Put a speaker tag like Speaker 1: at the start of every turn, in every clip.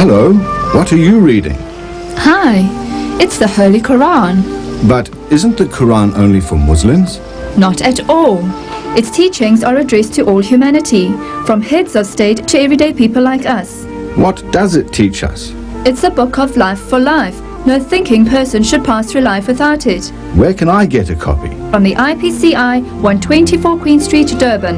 Speaker 1: Hello, what are you reading?
Speaker 2: Hi, it's the Holy Quran.
Speaker 1: But isn't the Quran only for Muslims?
Speaker 2: Not at all. Its teachings are addressed to all humanity, from heads of state to everyday people like us.
Speaker 1: What does it teach us?
Speaker 2: It's a book of life for life. No thinking person should pass through life without it.
Speaker 1: Where can I get a copy?
Speaker 2: From the IPCI, 124 Queen Street, Durban.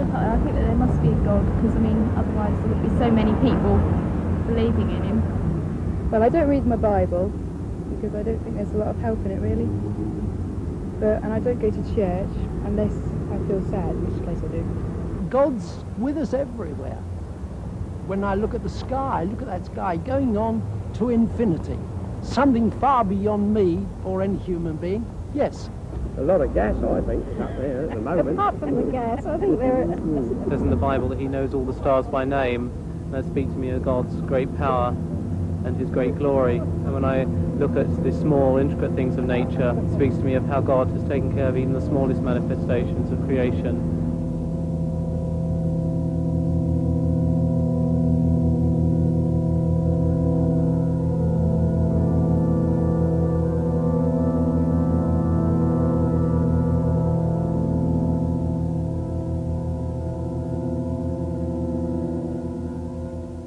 Speaker 3: I think that there must be a God, because I mean, otherwise there wouldn't be so many people believing in him. Well, I don't read my Bible because I don't think there's a lot of help in it really. And I don't go to church unless I feel sad, which place I do.
Speaker 4: God's with us everywhere. When I look at the sky, look at that sky going on to infinity, something far beyond me or any human being. Yes.
Speaker 5: A lot of gas, I think, is up there at the moment.
Speaker 3: Apart from the gas, I think there are...
Speaker 6: It says in the Bible that he knows all the stars by name, and that speaks to me of God's great power and his great glory. And when I look at the small, intricate things of nature, it speaks to me of how God has taken care of even the smallest manifestations of creation.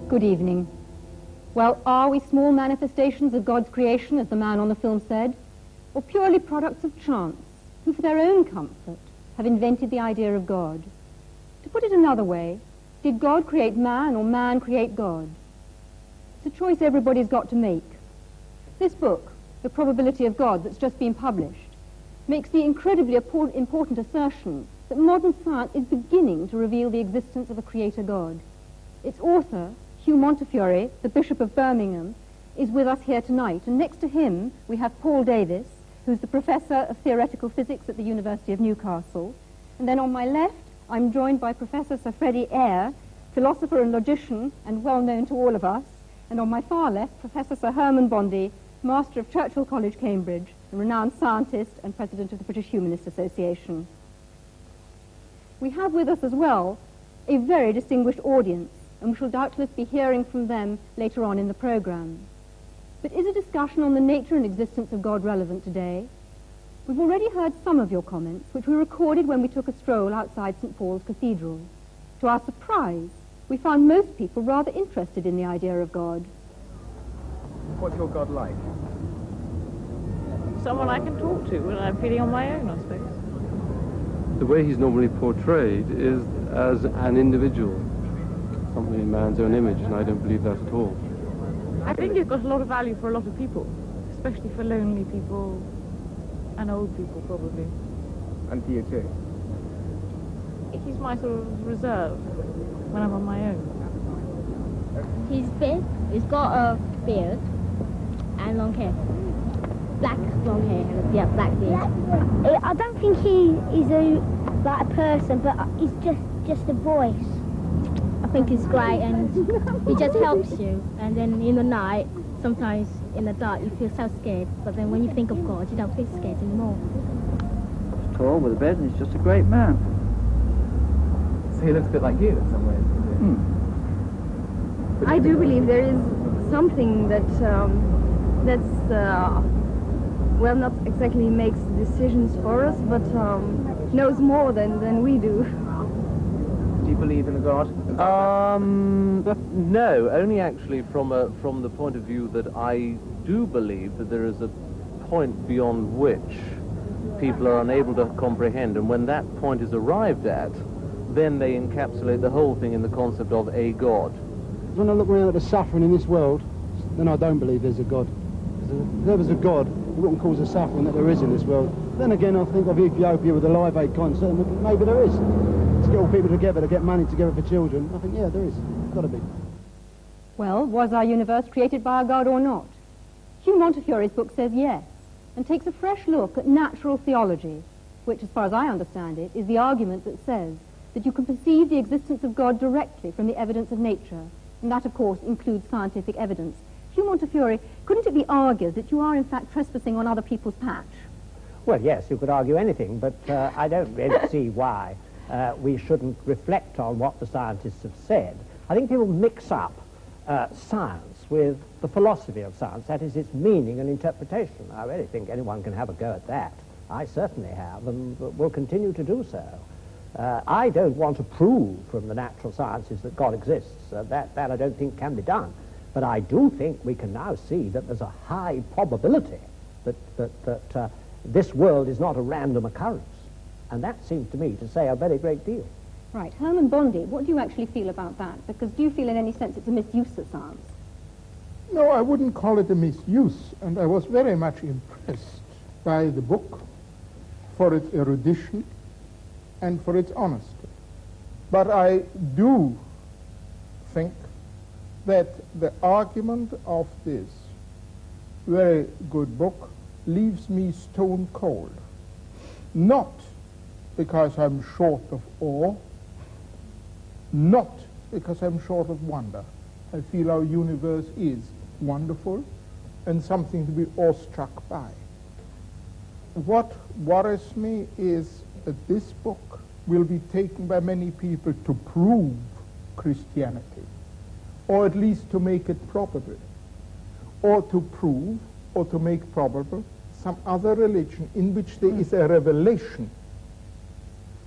Speaker 7: Good evening. Well, are we small manifestations of God's creation, as the man on the film said, or purely products of chance, who for their own comfort have invented the idea of God? To put it another way, did God create man or man create God? It's a choice everybody's got to make. This book, The Probability of God, that's just been published, makes the incredibly important assertion that modern science is beginning to reveal the existence of a creator God. Its author, Hugh Montefiore, the Bishop of Birmingham, is with us here tonight, and next to him we have Paul Davis, who's the Professor of Theoretical Physics at the University of Newcastle, and then on my left I'm joined by Professor Sir Freddie Eyre, philosopher and logician and well known to all of us, and on my far left Professor Sir Herman Bondi, Master of Churchill College, Cambridge, a renowned scientist and President of the British Humanist Association. We have with us as well a very distinguished audience. and we shall doubtless be hearing from them later on in the programme. But is a discussion on the nature and existence of God relevant today? We've already heard some of your comments, which we recorded when we took a stroll outside St. Paul's Cathedral. To our surprise, we found most people rather interested in the idea of God.
Speaker 8: What's your God like?
Speaker 3: Someone I can talk to when I'm feeling on my own, I suppose.
Speaker 9: The way he's normally portrayed is as an individual, something in man's own image, and I don't believe that at all.
Speaker 3: I think he's got a lot of value for a lot of people, especially for lonely people and old people, probably.
Speaker 8: And for you too?
Speaker 3: He's my sort of reserve when I'm on my own.
Speaker 10: He's big, he's got a beard and long hair. Black long hair, yeah, black beard. I don't think he is like a person, but he's just a voice. I think he's great, and he just helps you. And then in the night, sometimes in the dark, you feel so scared. But then when you think of God, you don't feel scared anymore.
Speaker 11: He's tall with a beard, and he's just a great man.
Speaker 8: So he looks a bit like you in some ways.
Speaker 12: I do believe there is something that well, not exactly makes decisions for us, but knows more than we do.
Speaker 8: Do you believe in a God?
Speaker 6: No, only actually from the point of view that I do believe that there is a point beyond which people are unable to comprehend, and when that point is arrived at, then they encapsulate the whole thing in the concept of a God.
Speaker 4: When I look around at the suffering in this world, then I don't believe there's a God. If there was a God, it wouldn't cause the suffering that there is in this world. Then again, I think of Ethiopia with the Live Aid concert, and maybe there is. To get all people together, to get money together for children, I think, yeah, there is. Got to be.
Speaker 7: Well, was our universe created by a God or not? Hugh Montefiore's book says yes, and takes a fresh look at natural theology, which, as far as I understand it, is the argument that says that you can perceive the existence of God directly from the evidence of nature, and that, of course, includes scientific evidence. Hugh Montefiore, couldn't it be argued that you are, in fact, trespassing on other people's patch?
Speaker 5: Well, yes, you could argue anything, but I don't really see why we shouldn't reflect on what the scientists have said. I think people mix up science with the philosophy of science, that is, its meaning and interpretation. I really think anyone can have a go at that. I certainly have, and will continue to do so. I don't want to prove from the natural sciences that God exists. That I don't think can be done. But I do think we can now see that there's a high probability that this world is not a random occurrence. And that seems to me to say a very great deal.
Speaker 7: Right. Herman Bondi, what do you actually feel about that? Because do you feel in any sense it's a misuse of science?
Speaker 13: No, I wouldn't call it a misuse. And I was very much impressed by the book for its erudition and for its honesty. But I do think that the argument of this very good book leaves me stone cold. Not because I'm short of awe, not because I'm short of wonder. I feel our universe is wonderful and something to be awestruck by. What worries me is that this book will be taken by many people to prove Christianity, or at least to make it probable, or to prove or to make probable some other religion in which there is a revelation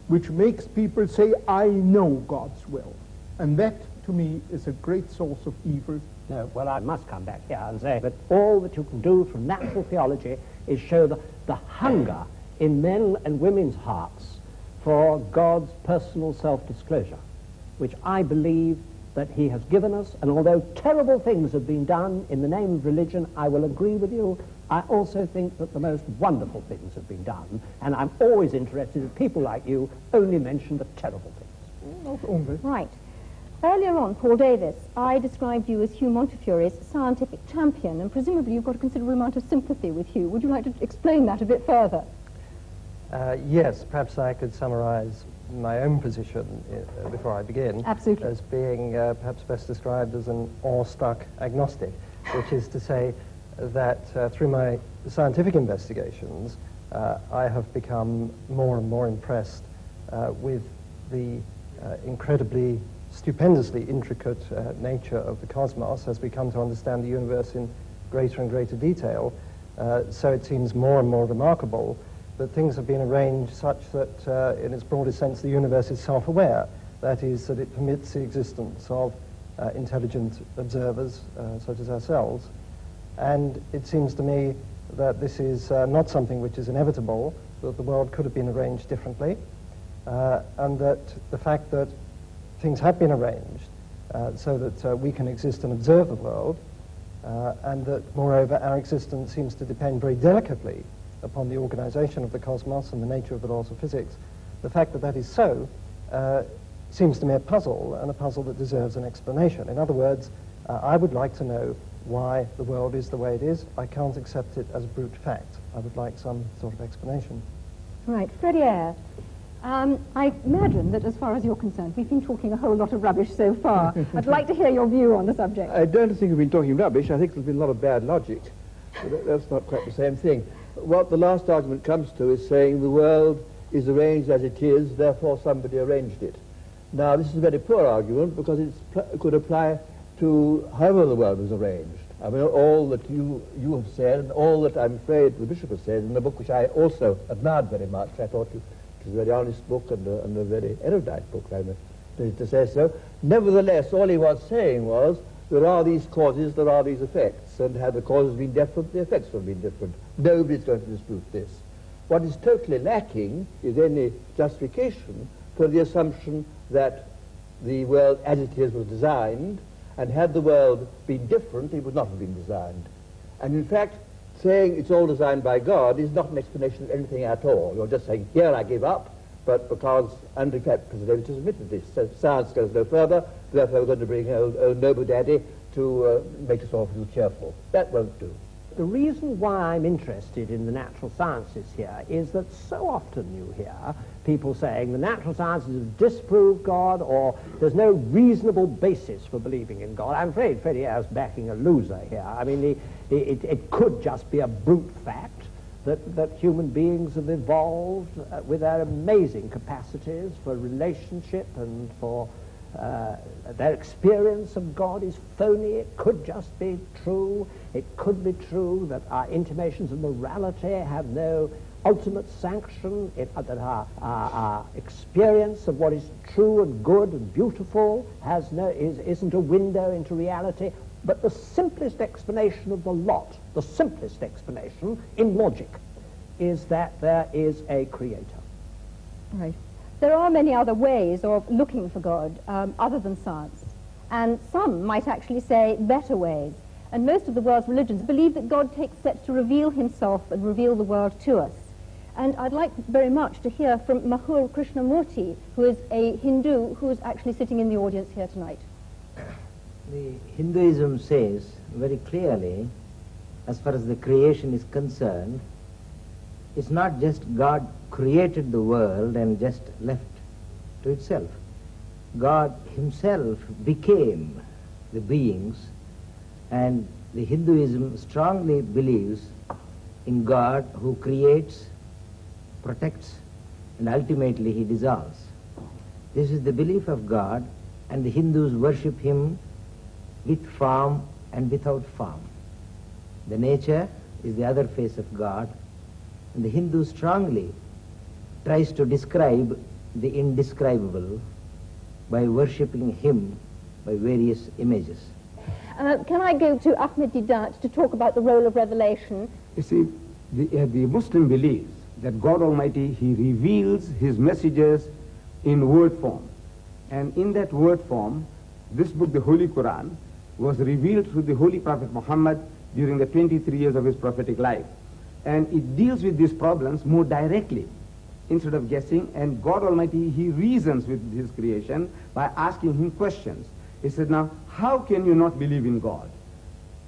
Speaker 13: which makes people say, I know God's will. And that, to me, is a great source of evil.
Speaker 5: No, well, I must come back here and say that all that you can do from natural theology is show the hunger in men and women's hearts for God's personal self-disclosure, which I believe that he has given us. And although terrible things have been done in the name of religion, I will agree with you, I also think that the most wonderful things have been done. And I'm always interested that people like you only mention the terrible things.
Speaker 13: Not only.
Speaker 7: Right. Earlier on, Paul Davis, I described you as Hugh Montefiore's scientific champion, and presumably you've got a considerable amount of sympathy with Hugh. Would you like to explain that a bit further?
Speaker 14: Yes, perhaps I could summarize my own position before I begin.
Speaker 7: Absolutely.
Speaker 14: As being perhaps best described as an awestruck agnostic, which is to say that through my scientific investigations, I have become more and more impressed with the incredibly stupendously intricate nature of the cosmos as we come to understand the universe in greater and greater detail, so it seems more and more remarkable that things have been arranged such that, in its broadest sense, the universe is self-aware. That is, that it permits the existence of intelligent observers such as ourselves. And it seems to me that this is not something which is inevitable, that the world could have been arranged differently, and that the fact that things have been arranged so that we can exist and observe the world, and that, moreover, our existence seems to depend very delicately upon the organization of the cosmos and the nature of the laws of physics. The fact that that is so seems to me a puzzle, and a puzzle that deserves an explanation. In other words, I would like to know why the world is the way it is. I can't accept it as brute fact. I would like some sort of explanation.
Speaker 7: Right, Freddie Eyre. I imagine that as far as you're concerned, we've been talking a whole lot of rubbish so far. I'd like to hear your view on the subject.
Speaker 15: I don't think we've been talking rubbish. I think there's been a lot of bad logic. But that's not quite the same thing. What the last argument comes to is saying the world is arranged as it is, therefore somebody arranged it. Now, this is a very poor argument because it could apply to however the world was arranged. I mean, all that you have said, and all that I'm afraid the Bishop has said in the book, which I also admired very much. I thought it was a very honest book and a very erudite book, I mean, to say so. Nevertheless, all he was saying was, there are these causes, there are these effects, and had the causes been different, the effects would have been different. Nobody's going to dispute this. What is totally lacking is any justification for the assumption that the world as it is was designed, and had the world been different, it would not have been designed. And in fact, saying it's all designed by God is not an explanation of anything at all. You're just saying, here I give up, but because, and in fact, President has admitted this, so science goes no further, therefore we're going to bring old Noble Daddy to make us all feel cheerful. That won't do.
Speaker 5: The reason why I'm interested in the natural sciences here is that so often you hear people saying the natural sciences have disproved God, or there's no reasonable basis for believing in God. I'm afraid Freddie Eyre's backing a loser here. I mean, it could just be a brute fact that human beings have evolved with their amazing capacities for relationship and for their experience of God is phony. It could just be true. It could be true that our intimations of morality have no ultimate sanction, that our experience of what is true and good and beautiful isn't a window into reality. But the simplest explanation of the lot, the simplest explanation in logic, is that there is a creator.
Speaker 7: Right. There are many other ways of looking for God other than science, and some might actually say better ways. And most of the world's religions believe that God takes steps to reveal himself and reveal the world to us. And I'd like very much to hear from Mahur Krishnamurti, who is a Hindu who is actually sitting in the audience here tonight.
Speaker 16: The Hinduism says very clearly, as far as the creation is concerned, it's not just God created the world and just left to itself. God himself became the beings, and the Hinduism strongly believes in God who creates, protects, and ultimately he dissolves. This is the belief of God, and the Hindus worship him with form and without form. The nature is the other face of God, and the Hindu strongly tries to describe the indescribable by worshipping him by various images.
Speaker 7: Can I go to Ahmed Deedat to talk about the role of revelation?
Speaker 17: You see, the Muslim believes that God Almighty, he reveals his messages in word form. And in that word form, this book, the Holy Quran, was revealed through the Holy Prophet Muhammad during the 23 years of his prophetic life. And it deals with these problems more directly, instead of guessing. And God Almighty, he reasons with his creation by asking him questions. He said, now, how can you not believe in God?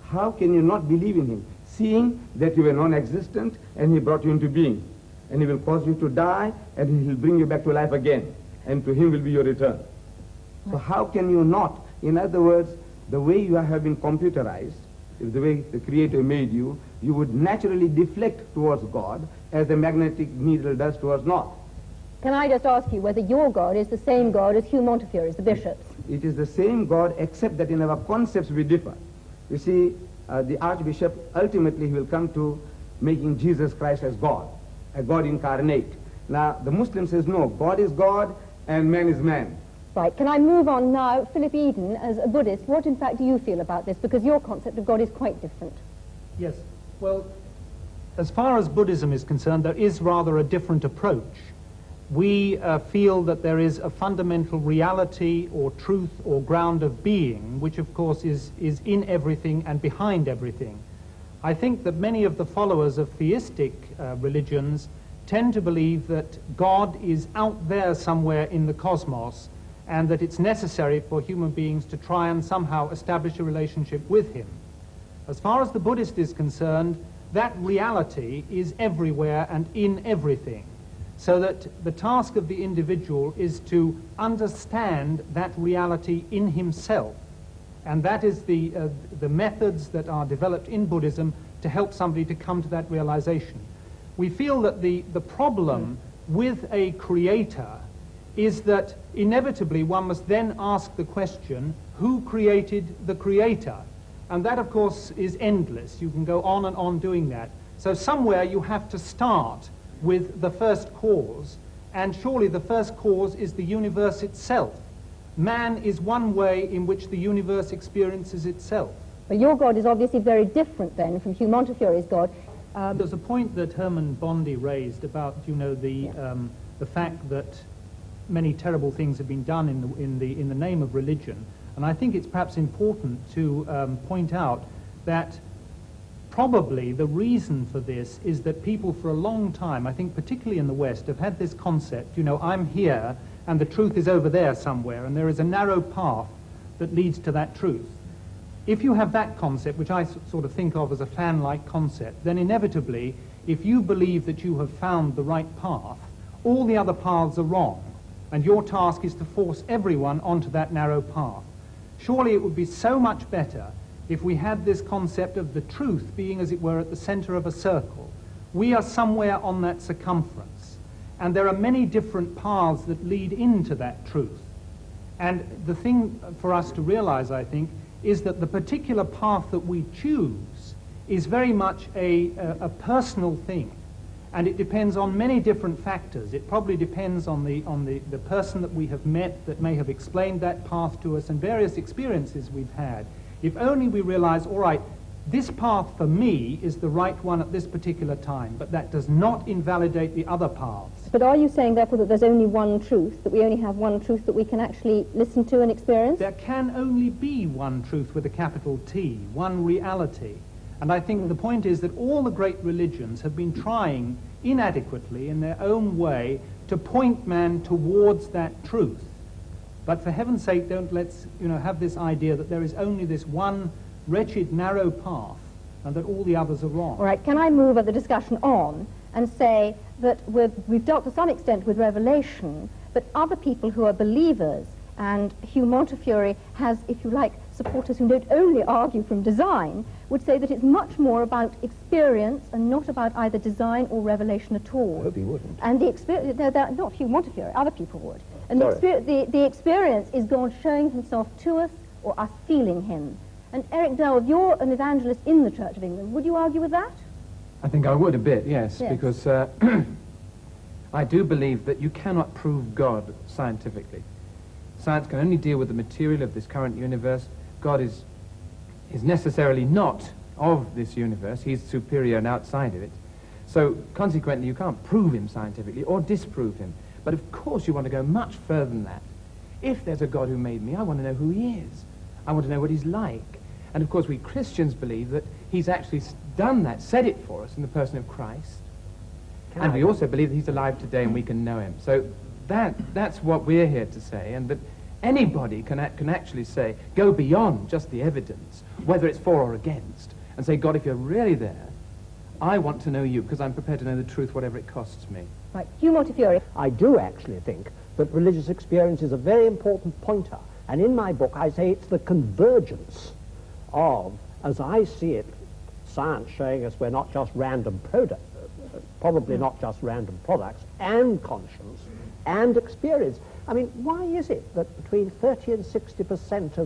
Speaker 17: How can you not believe in him, seeing that you were non-existent and he brought you into being? And he will cause you to die, and he will bring you back to life again, and to him will be your return. So how can you not? In other words, the way you have been computerized, the way the Creator made you, you would naturally deflect towards God as the magnetic needle does towards north.
Speaker 7: Can I just ask you whether your God is the same God as Hugh Montefiore is the bishop's?
Speaker 17: It is the same God, except that in our concepts we differ. You see, the Archbishop, ultimately he will come to making Jesus Christ as God, a God incarnate. Now, the Muslim says, no, God is God and man is man.
Speaker 7: Right, can I move on now? Philip Eden, as a Buddhist, what in fact do you feel about this? Because your concept of God is quite different.
Speaker 18: Yes, well, as far as Buddhism is concerned, there is rather a different approach. We feel that there is a fundamental reality or truth or ground of being, which of course is in everything and behind everything. I think that many of the followers of theistic religions tend to believe that God is out there somewhere in the cosmos, and that it's necessary for human beings to try and somehow establish a relationship with him. As far as the Buddhist is concerned, that reality is everywhere and in everything, so that the task of the individual is to understand that reality in himself. And that is the methods that are developed in Buddhism to help somebody to come to that realization. We feel that the problem with a creator is that inevitably one must then ask the question, who created the creator? And that, of course, is endless. You can go on and on doing that. So somewhere you have to start with the first cause, and surely the first cause is the universe itself. Man is one way in which the universe experiences itself.
Speaker 7: But your God is obviously very different then from Hugh Montefiore's God.
Speaker 18: There's a point that Herman Bondi raised about, you know, the fact that many terrible things have been done in the name of religion, and I think it's perhaps important to point out that probably the reason for this is that people for a long time, I think particularly in the West, have had this concept, you know, I'm here and the truth is over there somewhere, and there is a narrow path that leads to that truth. If you have that concept, which I sort of think of as a fan-like concept, then inevitably, if you believe that you have found the right path, all the other paths are wrong, and your task is to force everyone onto that narrow path. Surely it would be so much better if we had this concept of the truth being, as it were, at the center of a circle. We are somewhere on that circumference, and there are many different paths that lead into that truth. And the thing for us to realize, I think, is that the particular path that we choose is very much a personal thing. And it depends on many different factors. It probably depends on the person that we have met that may have explained that path to us, and various experiences we've had. If only we realize, all right, this path for me is the right one at this particular time, but that does not invalidate the other paths.
Speaker 7: But are you saying, therefore, that there's only one truth, that we only have one truth that we can actually listen to and experience?
Speaker 18: There can only be one truth with a capital T, one reality. And I think the point is that all the great religions have been trying inadequately in their own way to point man towards that truth. But for heaven's sake, don't let's have this idea that there is only this one wretched narrow path and that all the others are wrong.
Speaker 7: All right, can I move the discussion on and say that we've dealt to some extent with revelation, but other people who are believers, and Hugh Montefiore has, if you like, supporters who don't only argue from design, would say that it's much more about experience and not about either design or revelation at all.
Speaker 15: I hope he wouldn't.
Speaker 7: And the experience, not Hugh Montefiore, other people would. And the experience is God showing himself to us or us feeling him. And Eric Dell, you're an evangelist in the Church of England. Would you argue with that?
Speaker 8: I think I would a bit, yes. Because I do believe that you cannot prove God scientifically. Science can only deal with the material of this current universe. God is necessarily not of this universe. He's superior and outside of it. So consequently, you can't prove him scientifically or disprove him. But of course you want to go much further than that. If there's a God who made me, I want to know who he is. I want to know what he's like. And of course we Christians believe that he's actually done that, said it for us in the person of Christ. And we also believe that he's alive today and we can know him. So that's what we're here to say, and that anybody can actually say, go beyond just the evidence, whether it's for or against, and say, God, if you're really there, I want to know you because I'm prepared to know the truth, whatever it costs me.
Speaker 7: Right, Hugh Montefiore.
Speaker 5: I do actually think that religious experience is a very important pointer, and in my book I say it's the convergence of, as I see it, science showing us we're not just random products, probably not just random products, and conscience, and experience. I mean, why is it that between 30 and 60%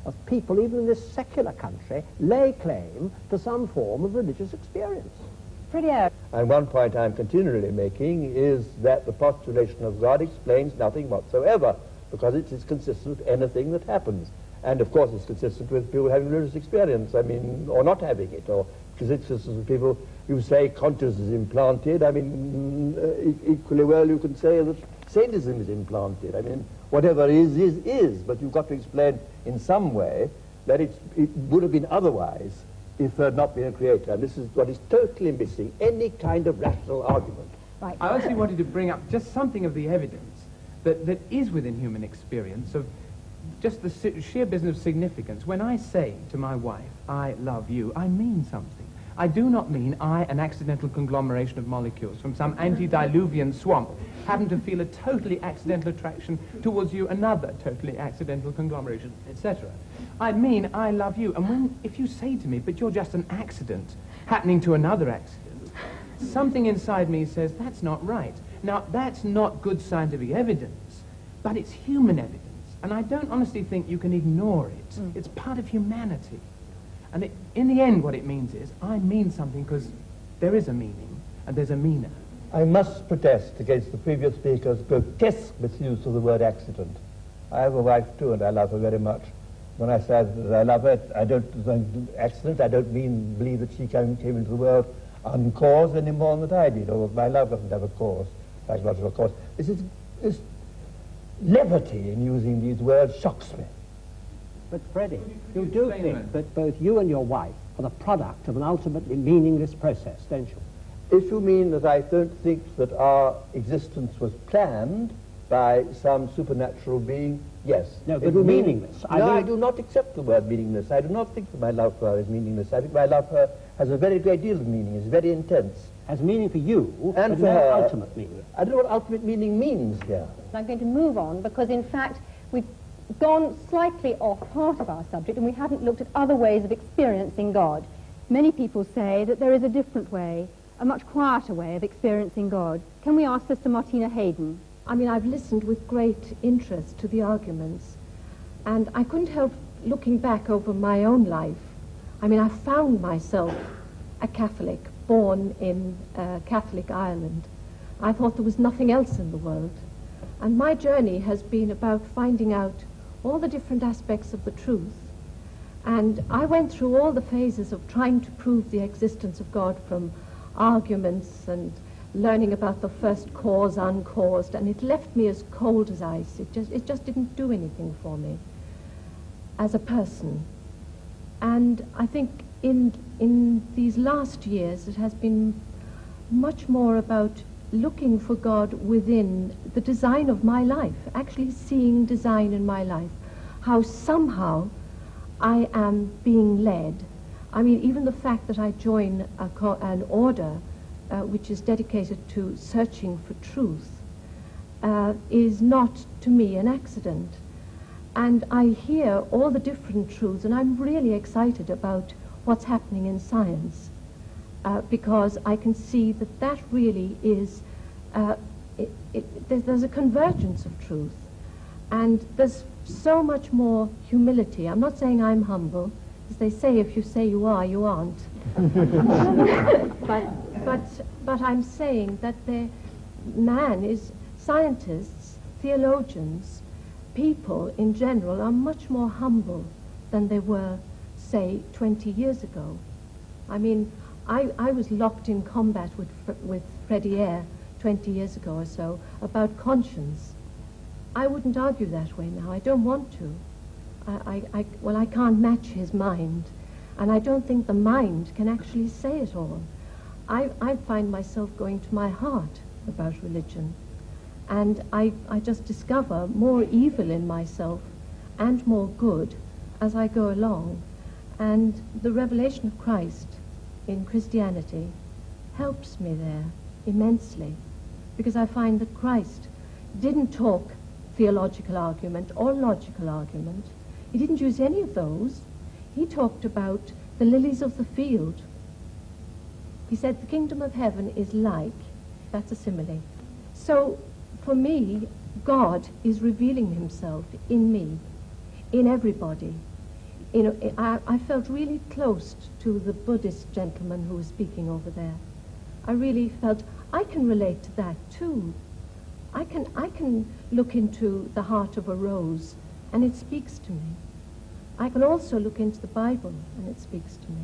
Speaker 5: of people, even in this secular country, lay claim to some form of religious experience?
Speaker 15: And one point I'm continually making is that the postulation of God explains nothing whatsoever, because it is consistent with anything that happens. And of course it's consistent with people having religious experience, I mean, or not having it, or it's consistent with people who say consciousness is implanted. I mean, equally well you can say that sadism is implanted. I mean, whatever is, but you've got to explain in some way that it would have been otherwise if there had not been a creator. And this is what is totally missing, any kind of rational argument.
Speaker 8: Right. I actually wanted to bring up just something of the evidence that is within human experience of just the sheer business of significance. When I say to my wife, I love you, I mean something. I do not mean I, an accidental conglomeration of molecules from some antediluvian swamp, happen to feel a totally accidental attraction towards you, another totally accidental conglomeration, etc. I mean I love you. And if you say to me, but you're just an accident happening to another accident, something inside me says, that's not right. Now, that's not good scientific evidence, but it's human evidence. And I don't honestly think you can ignore it. It's part of humanity. And in the end, what it means is, I mean something because there is a meaning, and there's a meaner.
Speaker 15: I must protest against the previous speaker's grotesque misuse of the word accident. I have a wife too, and I love her very much. When I say that I love her, I don't accident. I don't believe that she came into the world uncaused any more than that I did, or my love doesn't have a cause, psychological cause. This levity in using these words shocks me.
Speaker 5: But Freddie, you do think that both you and your wife are the product of an ultimately meaningless process, don't you?
Speaker 15: If you mean that I don't think that our existence was planned by some supernatural being, yes.
Speaker 5: No, but meaningless.
Speaker 15: I do not accept the word meaningless. I do not think that my love for her is meaningless. I think my love for her has a very great deal of meaning. It's very intense.
Speaker 5: Has meaning for you,
Speaker 15: and
Speaker 5: but
Speaker 15: for
Speaker 5: no
Speaker 15: her.
Speaker 5: ultimate meaning.
Speaker 15: I don't know what ultimate meaning means here.
Speaker 7: I'm going to move on because, in fact, we've gone slightly off part of our subject and we haven't looked at other ways of experiencing God. Many people say that there is a different way, a much quieter way of experiencing God. Can we ask Sister Martina Hayden?
Speaker 19: I mean, I've listened with great interest to the arguments, and I couldn't help looking back over my own life. I mean, I found myself a Catholic, born in Catholic Ireland. I thought there was nothing else in the world. And my journey has been about finding out all the different aspects of the truth. And I went through all the phases of trying to prove the existence of God, from arguments and learning about the first cause, uncaused, and it left me as cold as ice. It just didn't do anything for me as a person. And I think in these last years it has been much more about looking for God within the design of my life, actually seeing design in my life, how somehow I am being led. I mean, even the fact that I join an order which is dedicated to searching for truth is not, to me, an accident. And I hear all the different truths, and I'm really excited about what's happening in science, because I can see that that really is, there's a convergence of truth, and there's so much more humility. I'm not saying I'm humble, as they say, if you say you are, you aren't. But I'm saying that scientists, theologians, people in general are much more humble than they were, say, 20 years ago. I mean, I was locked in combat with Freddie Eyre 20 years ago or so about conscience. I wouldn't argue that way now. I don't want to. Well, I can't match his mind, and I don't think the mind can actually say it all. I find myself going to my heart about religion, and I just discover more evil in myself and more good as I go along. And the revelation of Christ in Christianity helps me there immensely, because I find that Christ didn't talk theological argument or logical argument. He didn't use any of those. He talked about the lilies of the field. He said the kingdom of heaven is like, that's a simile. So for me, God is revealing himself in me, in everybody. You know, I felt really close to the Buddhist gentleman who was speaking over there. I really felt I can relate to that too. I can look into the heart of a rose and it speaks to me. I can also look into the Bible and it speaks to me.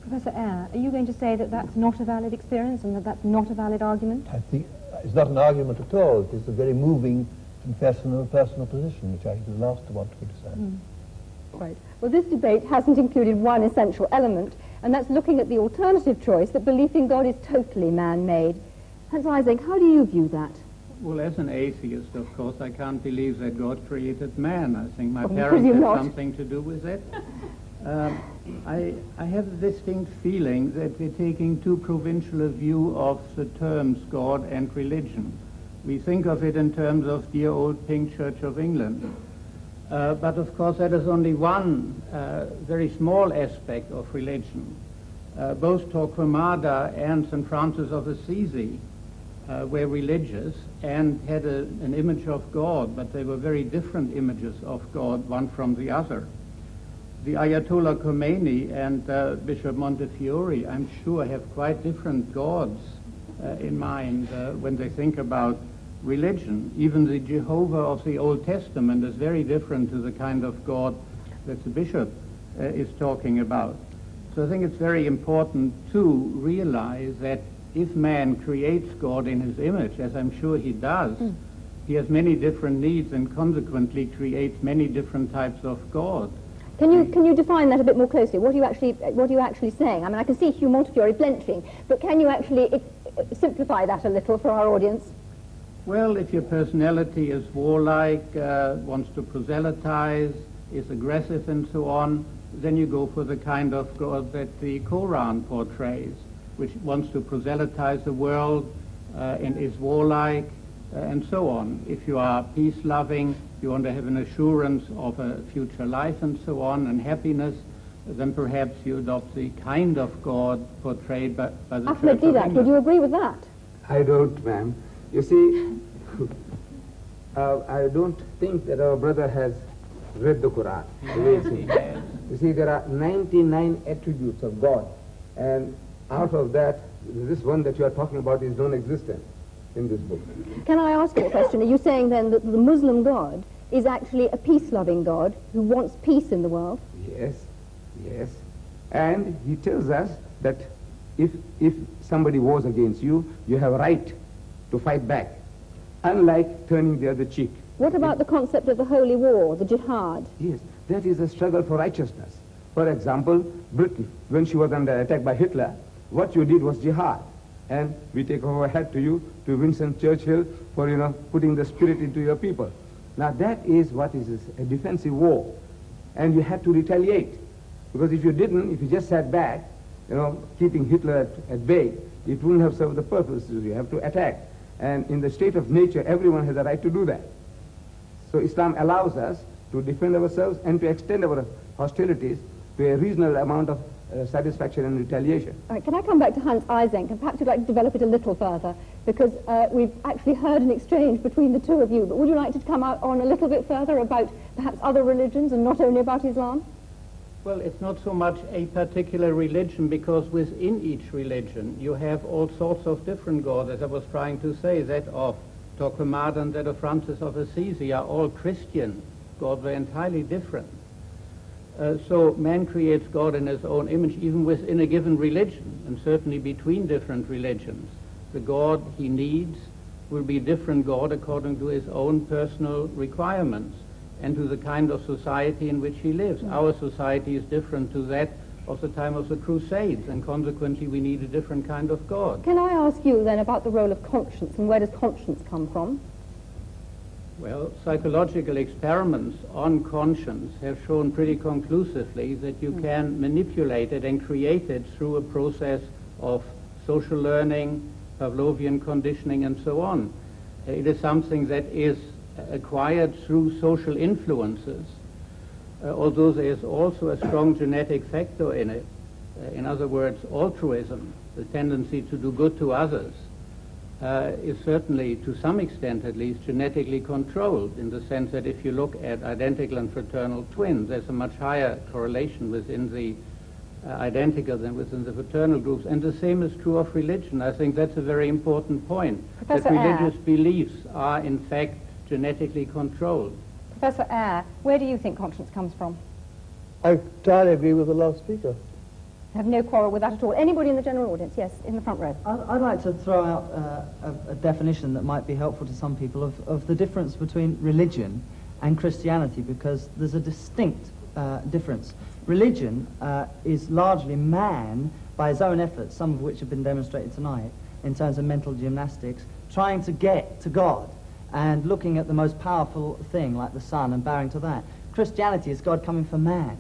Speaker 7: Professor Eyre, are you going to say that that's not a valid experience and that that's not a valid argument?
Speaker 15: I think it's not an argument at all. It is a very moving and personal position, which I think is the last to want to criticize.
Speaker 7: Right. Well, this debate hasn't included one essential element, and that's looking at the alternative choice that belief in God is totally man-made. Hans Eysenck, how do you view that?
Speaker 20: Well, as an atheist, of course, I can't believe that God created man. I think my
Speaker 7: Well,
Speaker 20: parents
Speaker 7: you
Speaker 20: had
Speaker 7: not.
Speaker 20: something to do with it. I have a distinct feeling that we're taking too provincial a view of the terms God and religion. We think of it in terms of dear old Pink Church of England. But of course that is only one very small aspect of religion. Both Torquemada and St. Francis of Assisi were religious and had an image of God, but they were very different images of God, one from the other. The Ayatollah Khomeini and Bishop Montefiore, I'm sure, have quite different gods in mind when they think about religion. Even the Jehovah of the Old Testament is very different to the kind of God that the bishop is talking about. So I think it's very important to realize that if man creates God in his image, as I'm sure he does, he has many different needs and consequently creates many different types of God.
Speaker 7: Can you define that a bit more closely? What are you actually saying? I mean, I can see Hugh Montefiore blenching, but can you actually simplify that a little for our audience?
Speaker 20: Well, if your personality is warlike, wants to proselytize, is aggressive and so on, then you go for the kind of God that the Quran portrays, which wants to proselytize the world and is warlike and so on. If you are peace-loving, you want to have an assurance of a future life and so on, and happiness, then perhaps you adopt the kind of God portrayed by the
Speaker 7: Ahmed
Speaker 20: Church of
Speaker 7: Deedat, would you agree with that?
Speaker 17: I don't, ma'am. You see, I don't think that our brother has read the Quran the way it seems. You see, there are 99 attributes of God, and out of that, this one that you are talking about is non-existent in this book.
Speaker 7: Can I ask you a question? Are you saying then that the Muslim God is actually a peace-loving God who wants peace in the world?
Speaker 17: Yes, yes. And he tells us that if somebody wars against you, you have a right to fight back, unlike turning the other cheek.
Speaker 7: What about the concept of the holy war, the jihad?
Speaker 17: Yes, that is a struggle for righteousness. For example, Britain, when she was under attack by Hitler, what you did was jihad. And we take our hat to you, to Winston Churchill, for, putting the spirit into your people. Now that is what is a defensive war. And you had to retaliate. Because if you didn't, if you just sat back, keeping Hitler at bay, it wouldn't have served the purpose. You have to attack. And in the state of nature, everyone has a right to do that. So Islam allows us to defend ourselves and to extend our hostilities to a reasonable amount of satisfaction and retaliation.
Speaker 7: All right, can I come back to Hans Eysenck, and perhaps you'd like to develop it a little further, because we've actually heard an exchange between the two of you, but would you like to come out on a little bit further about perhaps other religions and not only about Islam?
Speaker 20: Well, it's not so much a particular religion, because within each religion you have all sorts of different gods. As I was trying to say, that of Torquemada and that of Francis of Assisi are all Christian gods. They're entirely different. So man creates God in his own image, even within a given religion, and certainly between different religions. The God he needs will be a different God according to his own personal requirements and to the kind of society in which he lives. Our society is different to that of the time of the Crusades, and consequently we need a different kind of God.
Speaker 7: Can I ask you then about the role of conscience, and where does conscience come from?
Speaker 20: Well, psychological experiments on conscience have shown pretty conclusively that you can manipulate it and create it through a process of social learning, Pavlovian conditioning, and so on. It is something that is acquired through social influences, although there is also a strong genetic factor in it. In other words, altruism, the tendency to do good to others. is certainly, to some extent at least, genetically controlled, in the sense that if you look at identical and fraternal twins, there's a much higher correlation within the identical than within the fraternal groups. And the same is true of religion. I think that's a very important point,
Speaker 7: Professor
Speaker 20: that religious beliefs are in fact genetically controlled.
Speaker 7: Professor Eyre, where do you think conscience comes from?
Speaker 15: I entirely agree with the last speaker.
Speaker 7: I have no quarrel with that at all. Anybody in the general audience? Yes, in the front row.
Speaker 11: I'd like to throw out a definition that might be helpful to some people of the difference between religion and Christianity, because there's a distinct difference. Religion is largely man, by his own efforts, some of which have been demonstrated tonight, in terms of mental gymnastics, trying to get to God and looking at the most powerful thing, like the sun, and bowing to that. Christianity is God coming for man.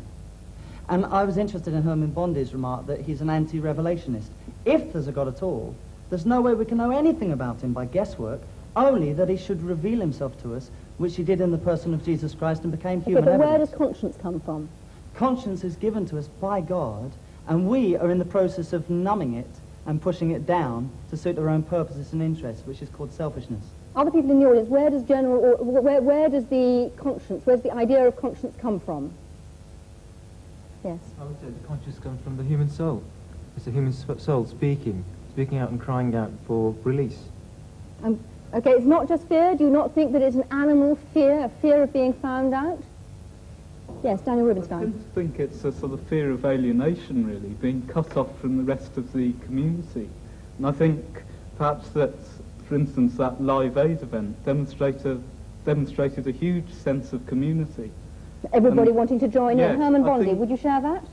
Speaker 11: And I was interested in Herman Bondi's remark that he's an anti-revelationist. If there's a God at all, there's no way we can know anything about him by guesswork, only that he should reveal himself to us, which he did in the person of Jesus Christ and became human
Speaker 7: but where
Speaker 11: evidence.
Speaker 7: does conscience come from?
Speaker 11: Conscience is given to us by God, and we are in the process of numbing it and pushing it down to suit our own purposes and interests, which is called selfishness.
Speaker 7: Other people in the audience, where does where does the conscience, where's the idea of conscience come from? Yes.
Speaker 21: I would say the conscience comes from the human soul. It's the human soul speaking out and crying out for release.
Speaker 7: Okay, it's not just fear. Do you not think that it's an animal fear, a fear of being found out? Yes, Daniel Rubinstein.
Speaker 22: I think it's a sort of fear of alienation, really, being cut off from the rest of the community. And I think perhaps that, for instance, that Live Aid event demonstrated a huge sense of community.
Speaker 7: Everybody wanting to join
Speaker 22: yes,
Speaker 7: in. Herman Bondi, would you share that?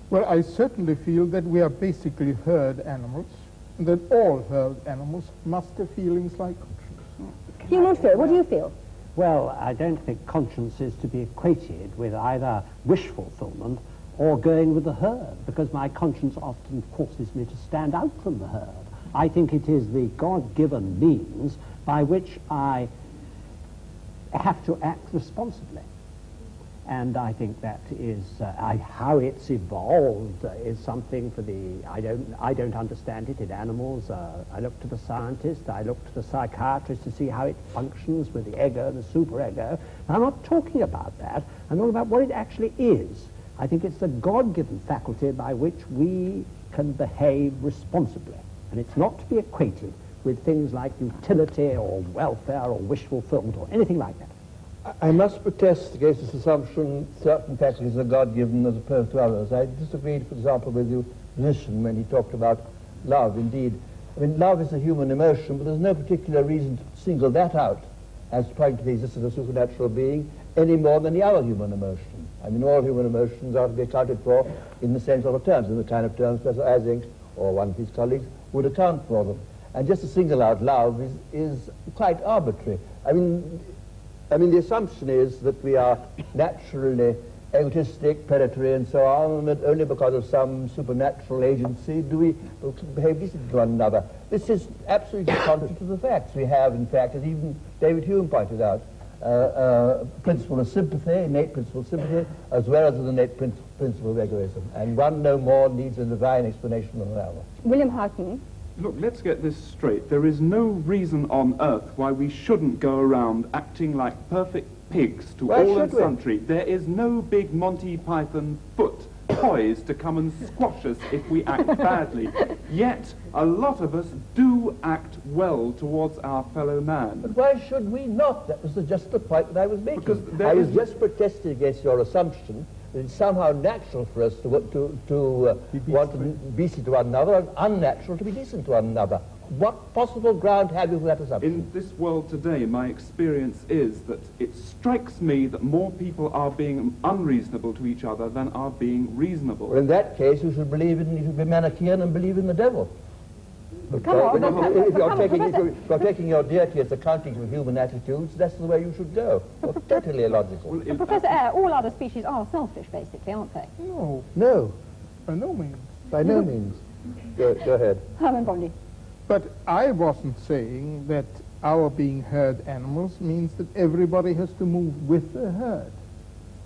Speaker 13: Well, I certainly feel that we are basically herd animals, and that all herd animals must have feelings like conscience.
Speaker 7: Hugh Montfort, what do you feel?
Speaker 5: Well, I don't think conscience is to be equated with either wish fulfillment or going with the herd, because my conscience often forces me to stand out from the herd. I think it is the God-given means by which I have to act responsibly. And I think that is how it's evolved is something for the I don't understand it in animals. I look to the scientist, I look to the psychiatrist to see how it functions with the ego, the superego. I'm not talking about that. I'm talking about what it actually is. I think it's the God-given faculty by which we can behave responsibly, and it's not to be equated with things like utility or welfare or wish fulfillment or anything like that.
Speaker 15: I must protest against this assumption certain faculties are God-given as opposed to others. I disagreed, for example, with the physician when he talked about love. Indeed, I mean, love is a human emotion, but there's no particular reason to single that out as trying to the existence of a supernatural being any more than the other human emotion. I mean, all human emotions are to be accounted for in the same sort of terms, in the kind of terms Professor Ising or one of his colleagues would account for them. And just to single out love is quite arbitrary. I mean, the assumption is that we are naturally egotistic, predatory, and so on, and that only because of some supernatural agency do we behave decently to one another. This is absolutely contrary to the facts. We have, in fact, as even David Hume pointed out, a principle of sympathy, innate principle of sympathy, as well as an innate principle of egoism. And one no more needs a divine explanation than another.
Speaker 7: William Houghton.
Speaker 23: Look, let's get this straight. There is no reason on earth why we shouldn't go around acting like perfect pigs to all and sundry. There is no big Monty Python foot poised to come and squash us if we act badly. Yet, a lot of us do act well towards our fellow man.
Speaker 15: But why should we not? That was just the point that I was making. Because I was just protesting against your assumption that it's somehow natural for us to want to be decent to one another and unnatural to be decent to one another. What possible ground have you for that assumption?
Speaker 23: In this world today, my experience is that it strikes me that more people are being unreasonable to each other than are being reasonable.
Speaker 15: Well, in that case, you should be Manichaean and believe in the devil. But, if you're taking your deity as accounting for human attitudes, that's the way you should go. Well, totally illogical.
Speaker 7: Professor Eyre, all other species are selfish, basically, aren't they?
Speaker 15: No.
Speaker 13: By no means.
Speaker 15: By no means. Go ahead.
Speaker 7: Herman Bondi.
Speaker 13: But I wasn't saying that our being herd animals means that everybody has to move with the herd.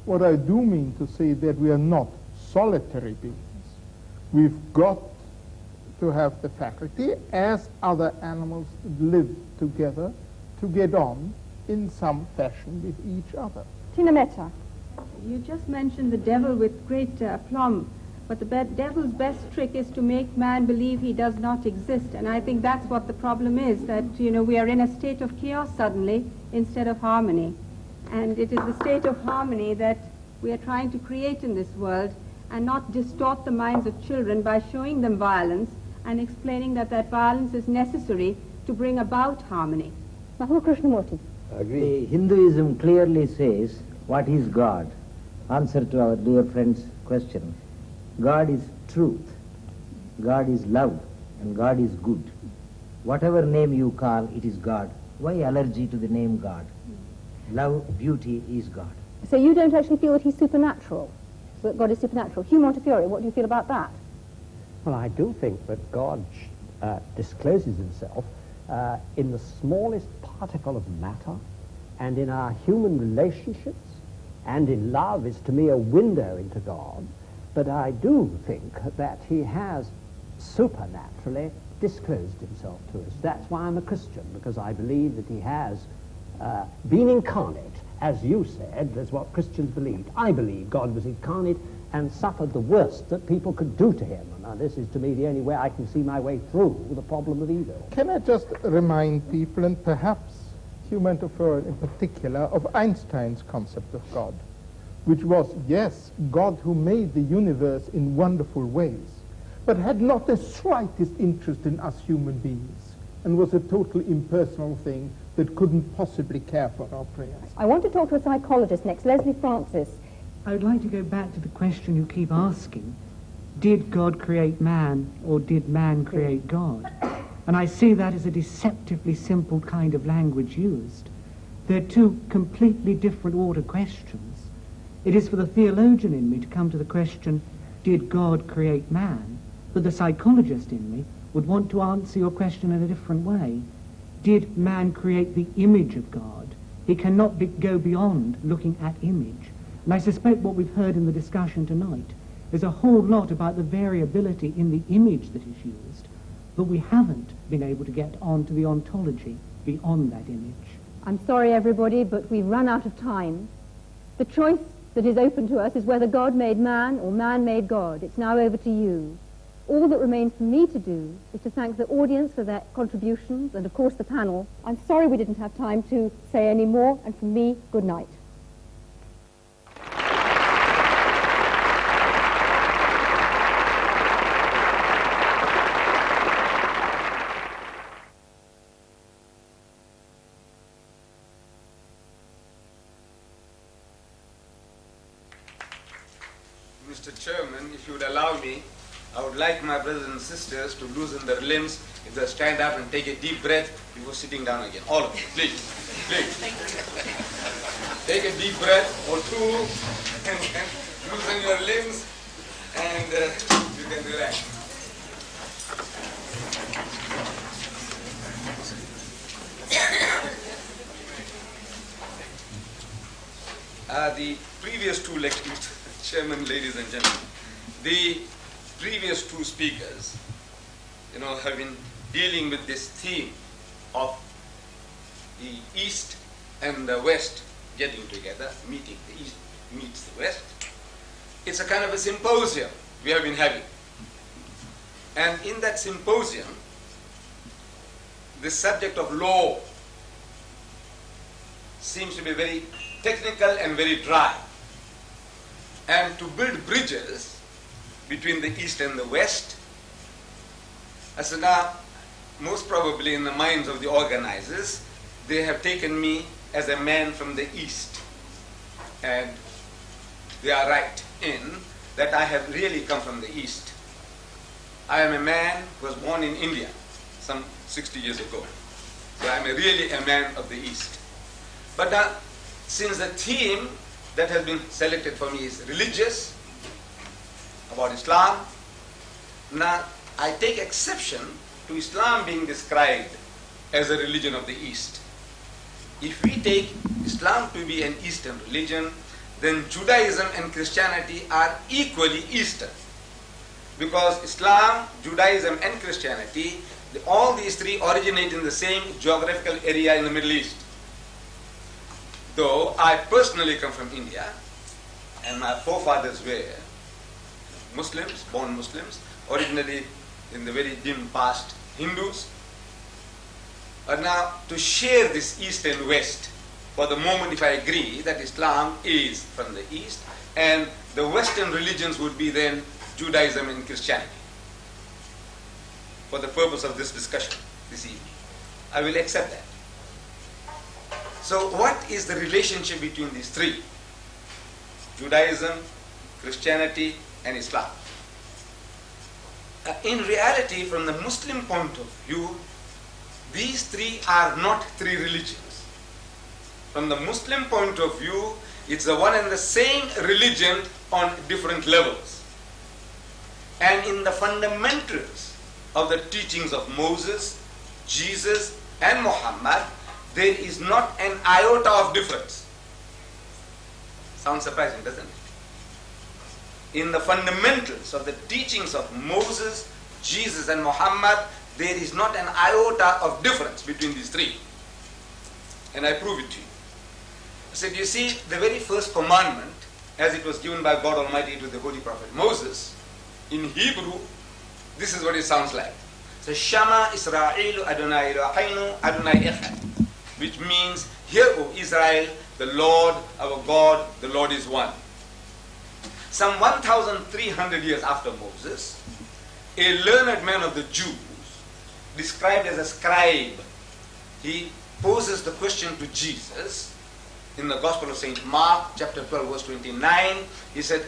Speaker 13: What I do mean to say that we are not solitary beings. We've got to have the faculty, as other animals live together, to get on in some fashion with each other.
Speaker 7: Tina Mehta.
Speaker 1: You just mentioned the devil with great aplomb, but the devil's best trick is to make man believe he does not exist, and I think that's what the problem is, that, you know, we are in a state of chaos suddenly instead of harmony. And it is the state of harmony that we are trying to create in this world, and not distort the minds of children by showing them violence and explaining that that violence is necessary to bring about harmony.
Speaker 7: Mahmood Krishnamurti.
Speaker 16: Agree. Hinduism clearly says, what is God? Answer to our dear friend's question. God is truth, God is love, and God is good. Whatever name you call, it is God. Why allergy to the name God? Love, beauty is God.
Speaker 7: So you don't actually feel that he's supernatural, that God is supernatural. Hugh Montefiore, what do you feel about that?
Speaker 5: Well, I do think that God discloses himself in the smallest particle of matter, and in our human relationships, and in love is to me a window into God. But I do think that he has supernaturally disclosed himself to us. That's why I'm a Christian, because I believe that he has been incarnate, as you said. That's what Christians believed. I believe God was incarnate and suffered the worst that people could do to him. Now, this is to me the only way I can see my way through the problem of evil.
Speaker 13: Can I just remind people, and perhaps Hugh Montefiore in particular, of Einstein's concept of God, which was, yes, God who made the universe in wonderful ways, but had not the slightest interest in us human beings, and was a totally impersonal thing that couldn't possibly care for our prayers.
Speaker 7: I want to talk to a psychologist next, Leslie Francis.
Speaker 2: I would like to go back to the question you keep asking. Did God create man, or did man create God? And I see that as a deceptively simple kind of language used. They're two completely different order questions. It is for the theologian in me to come to the question, did God create man? But the psychologist in me would want to answer your question in a different way. Did man create the image of God? He cannot go beyond looking at image. And I suspect what we've heard in the discussion tonight is a whole lot about the variability in the image that is used, but we haven't been able to get on to the ontology beyond that image.
Speaker 7: I'm sorry, everybody, but we've run out of time. The choice that is open to us is whether God made man or man made God. It's now over to you. All that remains for me to do is to thank the audience for their contributions and, of course, the panel. I'm sorry we didn't have time to say any more, and from me, good night.
Speaker 9: Mr. Chairman, if you would allow me, I would like my brothers and sisters to loosen their limbs if they stand up and take a deep breath before sitting down again. All of you, please. Please. Take a deep breath or two and loosen your limbs and you can relax. The previous two lectures, Chairman, ladies and gentlemen, the previous two speakers, have been dealing with this theme of the East and the West getting together, meeting. The East meets the West. It's a kind of a symposium we have been having. And in that symposium, the subject of law seems to be very technical and very dry. And to build bridges between the East and the West, as now, most probably in the minds of the organizers, they have taken me as a man from the East. And they are right in that I have really come from the East. I am a man who was born in India some 60 years ago. So I am really a man of the East. But since the theme that has been selected for me is religious, about Islam, now I take exception to Islam being described as a religion of the East. If we take Islam to be an Eastern religion, then Judaism and Christianity are equally Eastern. because Islam, Judaism and Christianity, all these three originate in the same geographical area in the Middle East. Though I personally come from India, and my forefathers were Muslims, born Muslims, originally in the very dim past Hindus. But now to share this East and West, for the moment if I agree that Islam is from the East and the Western religions would be then Judaism and Christianity, for the purpose of this discussion this evening, I will accept that. So what is the relationship between these three? Judaism, Christianity and Islam. In reality, from the Muslim point of view, these three are not three religions. From the Muslim point of view, it's the one and the same religion on different levels. And in the fundamentals of the teachings of Moses, Jesus and Muhammad, there is not an iota of difference. Sounds surprising, doesn't it? In the fundamentals of the teachings of Moses, Jesus and Muhammad, there is not an iota of difference between these three. And I prove it to you. I said, you see, the very first commandment, as it was given by God Almighty to the Holy Prophet Moses, in Hebrew, this is what it sounds like. So, Shama Israelu Adonai Eloheinu Adonai Echad, which means, hear, O Israel, the Lord, our God, the Lord is one. Some 1,300 years after Moses, a learned man of the Jews, described as a scribe, he poses the question to Jesus in the Gospel of St. Mark, chapter 12, verse 29. He said,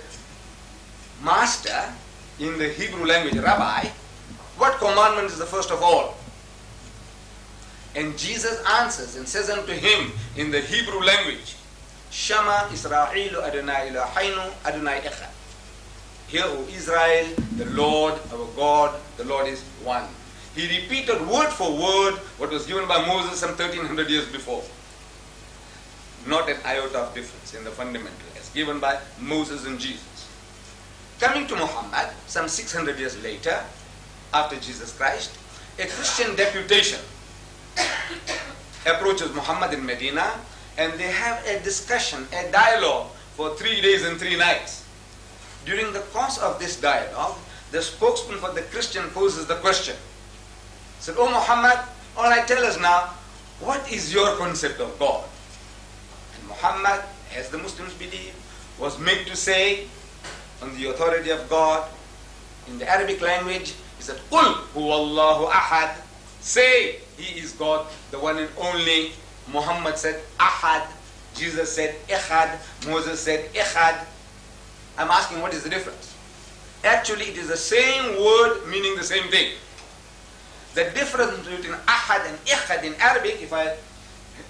Speaker 9: Master, in the Hebrew language, Rabbi, what commandment is the first of all? And Jesus answers and says unto him in the Hebrew language, Shama Israelu Adonai Eloheinu Adonai Echad. Hear, O Israel, the Lord, our God, the Lord is one. He repeated word for word what was given by Moses some 1,300 years before. Not an iota of difference in the fundamental as given by Moses and Jesus. Coming to Muhammad, some 600 years later, after Jesus Christ, a Christian deputation approaches Muhammad in Medina, and they have a discussion, a dialogue for 3 days and 3 nights. During the course of this dialogue, the spokesman for the Christian poses the question. He said, "Oh Muhammad, all right, tell us now, what is your concept of God?" And Muhammad, as the Muslims believe, was made to say, on the authority of God, in the Arabic language, he said, "Qul huwallahu ahad." Say, He is God, the one and only. Muhammad said, Ahad. Jesus said, Echad. Moses said, Echad. I'm asking, what is the difference? Actually, it is the same word meaning the same thing. The difference between Ahad and Echad in Arabic, if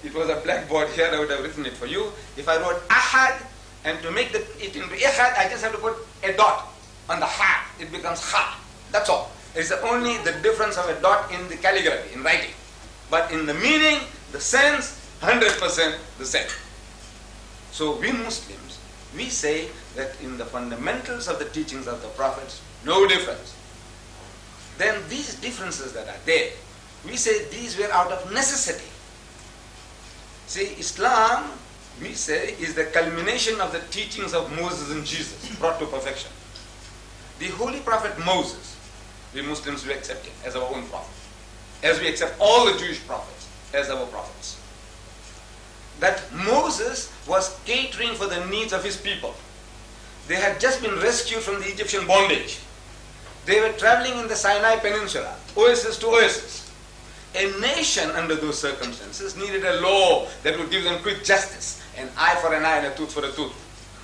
Speaker 9: it was a blackboard here, I would have written it for you. If I wrote Ahad, and to make it into Echad, I just have to put a dot on the Ha. It becomes Ha. That's all. It's only the difference of a dot in the calligraphy, in writing. But in the meaning, the sense, 100% the same. So we Muslims, we say that in the fundamentals of the teachings of the prophets, no difference. Then these differences that are there, we say these were out of necessity. See, Islam, we say, is the culmination of the teachings of Moses and Jesus, brought to perfection. The Holy Prophet Moses, we Muslims will accept him as our own prophet, as we accept all the Jewish prophets as our prophets. That Moses was catering for the needs of his people. They had just been rescued from the Egyptian bondage. They were traveling in the Sinai Peninsula, oasis to oasis. A nation under those circumstances needed a law that would give them quick justice, an eye for an eye and a tooth for a tooth.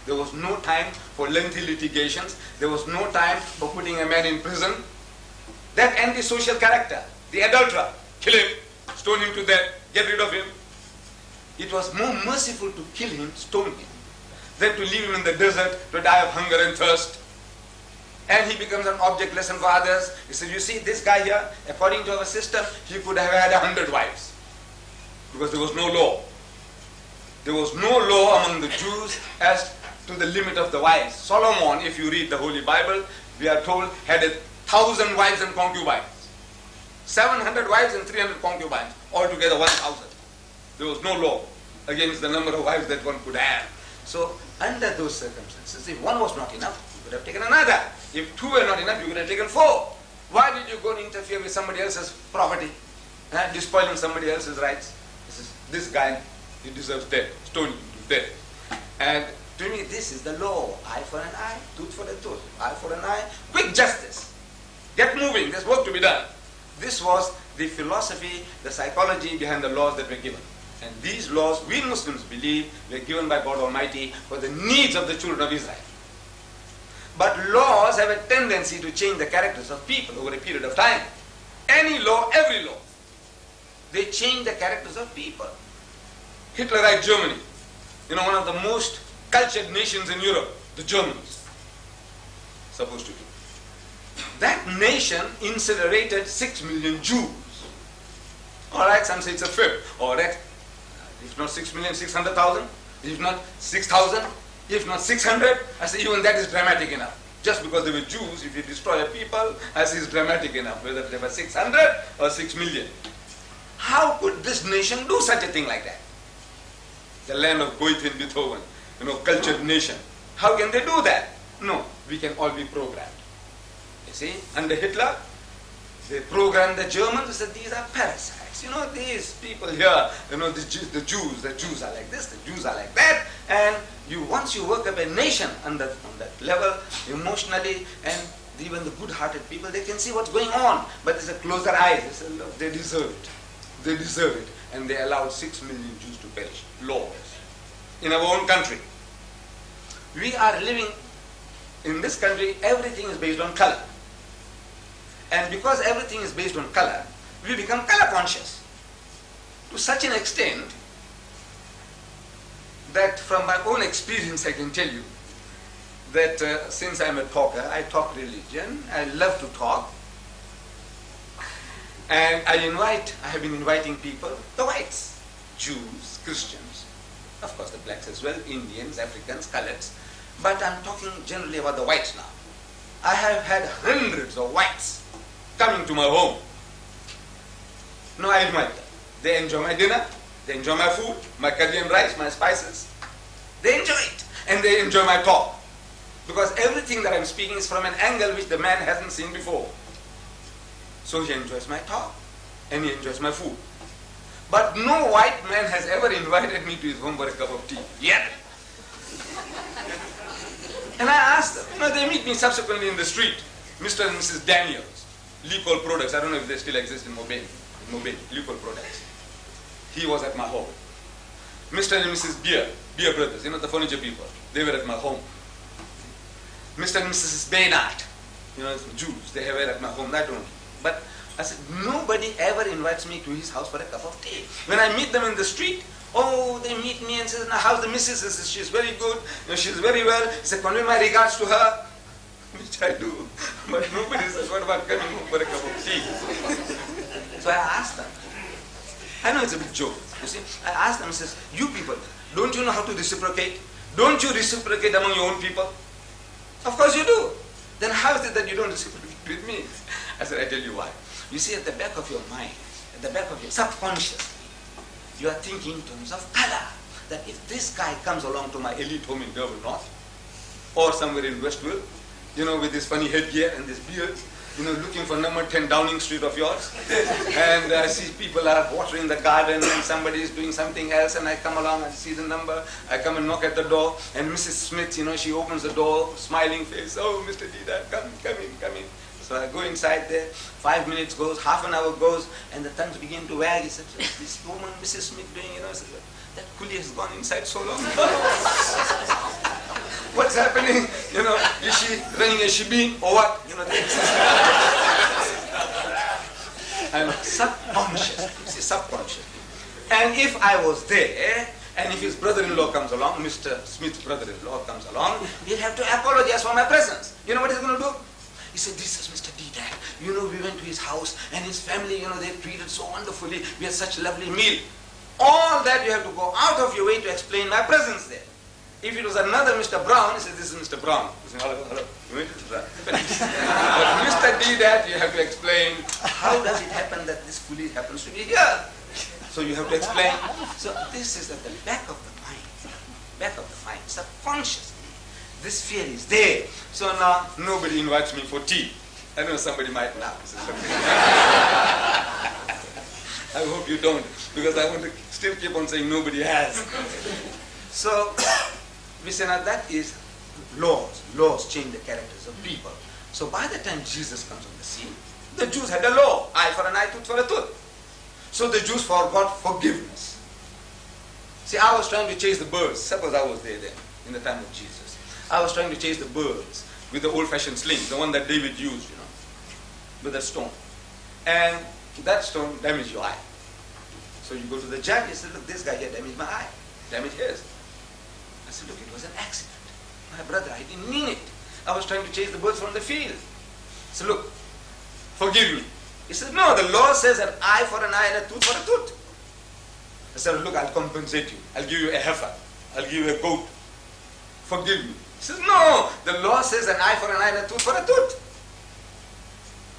Speaker 9: There was no time for lengthy litigations. There was no time for putting a man in prison. That antisocial character, the adulterer, kill him, stone him to death, get rid of him. It was more merciful to kill him, stone him, than to leave him in the desert to die of hunger and thirst. And he becomes an object lesson for others. He said, you see, this guy here, according to our system, he could have had 100 wives. Because there was no law. There was no law among the Jews as to the limit of the wives. Solomon, if you read the Holy Bible, we are told, had 1,000 wives and concubines. 700 wives and 300 concubines, altogether 1,000. There was no law against the number of wives that one could have. So, under those circumstances, if one was not enough, you could have taken another. If two were not enough, you could have taken four. Why did you go and interfere with somebody else's property? Despoiling somebody else's rights? This guy, he deserves death, stoning to death. And to me, this is the law. Eye for an eye, tooth for a tooth. Eye for an eye, quick justice. Get moving, there's work to be done. This was the philosophy, the psychology behind the laws that were given. And these laws, we Muslims believe, were given by God Almighty for the needs of the children of Israel. But laws have a tendency to change the characters of people over a period of time. Any law, every law, they change the characters of people. Hitlerite Germany, one of the most cultured nations in Europe, the Germans, supposed to be. That nation incinerated 6 million Jews. All right, some say it's a fifth. All right, if not 6,600,000, if not 6,000, if not 600, I say even that is dramatic enough. Just because they were Jews, if you destroy a people, I say it's dramatic enough, whether they were 600 or 6 million. How could this nation do such a thing like that? The land of Goethe and Beethoven, cultured nation. How can they do that? No, we can all be programmed. You see, under Hitler, they programmed the Germans and said, these are parasites. These people here, the Jews are like this, the Jews are like that. And once you work up a nation on that level, emotionally, and even the good-hearted people, they can see what's going on. But they close their eyes. They say, look, they deserve it. They deserve it. And they allowed 6 million Jews to perish. Laws. In our own country. We are living in this country, everything is based on color. And because everything is based on color, we become color conscious. To such an extent that from my own experience I can tell you that since I'm a talker, I talk religion, I love to talk. And I have been inviting people, the whites, Jews, Christians, of course the blacks as well, Indians, Africans, coloreds, but I'm talking generally about the whites now. I have had hundreds of whites coming to my home. No, I invite them. They enjoy my dinner, they enjoy my food, my curry and rice, my spices. They enjoy it, and they enjoy my talk. Because everything that I'm speaking is from an angle which the man hasn't seen before. So he enjoys my talk, and he enjoys my food. But no white man has ever invited me to his home for a cup of tea, yet. And I asked them, they meet me subsequently in the street. Mr. and Mrs. Daniels, Leopold Products, I don't know if they still exist in Mobile, Leopold Products. He was at my home. Mr. and Mrs. Beer Brothers, the furniture people, they were at my home. Mr. and Mrs. Baynard, Jews, they were at my home, that only. But I said, nobody ever invites me to his house for a cup of tea. When I meet them in the street, they meet me and say, now how's the missus? I said, she's very good, she's very well. He said, convey my regards to her, which I do. But nobody says, what about coming home for a cup of tea? So I asked them. I know it's a big joke, you see. I asked them, I says, you people, don't you know how to reciprocate? Don't you reciprocate among your own people? Of course you do. Then how is it that you don't reciprocate with me? I said, I tell you why. You see, at the back of your mind, at the back of your subconscious, you are thinking in terms of color. That if this guy comes along to my elite home in Durban North, or somewhere in Westville, with this funny headgear and this beard, looking for number 10 Downing Street of yours, and I see people are watering the garden and somebody is doing something else, and I come along and see the number, I come and knock at the door, and Mrs. Smith, she opens the door, smiling face, oh, Mr. Deedat, come in. So I go inside there, 5 minutes goes, half an hour goes, and the tongues begin to wag. He said, what's this woman, Mrs. Smith, doing? I said, that coolie has gone inside so long. What's happening? Is she running a shebeen or what? I'm subconscious, subconscious. And if I was there, and if his brother-in-law comes along, Mr. Smith's brother-in-law comes along, he'll have to apologize for my presence. You know what he's going to do? He said, this is Mr. Deedat. We went to his house and his family, they treated so wonderfully. We had such a lovely meal. All that you have to go out of your way to explain my presence there. If it was another Mr. Brown, he says, this is Mr. Brown. He says, hello, hello. But Mr. Deedat, you have to explain, how does it happen that this fully happens to be here? So you have to explain. So this is at the back of the mind, subconsciously. This fear is there. So now nobody invites me for tea. I know somebody might now. I hope you don't, because I want to still keep on saying nobody has. So we say now that is laws. Laws change the characters of people. So by the time Jesus comes on the scene, the Jews had a law, eye for an eye, tooth for a tooth. So the Jews forgot forgiveness. See, I was trying to chase the birds. Suppose I was there then, in the time of Jesus. I was trying to chase the birds with the old-fashioned sling, the one that David used, you know, with a stone. And that stone damaged your eye. So you go to the judge, you say, look, this guy here damaged my eye, damaged his. I said, look, it was an accident. My brother, I didn't mean it. I was trying to chase the birds from the field. I said, look, forgive me. He said, no, the law says an eye for an eye and a tooth for a tooth. I said, look, I'll compensate you. I'll give you a heifer. I'll give you a goat. Forgive me. He says, no, the law says an eye for an eye and a tooth for a tooth.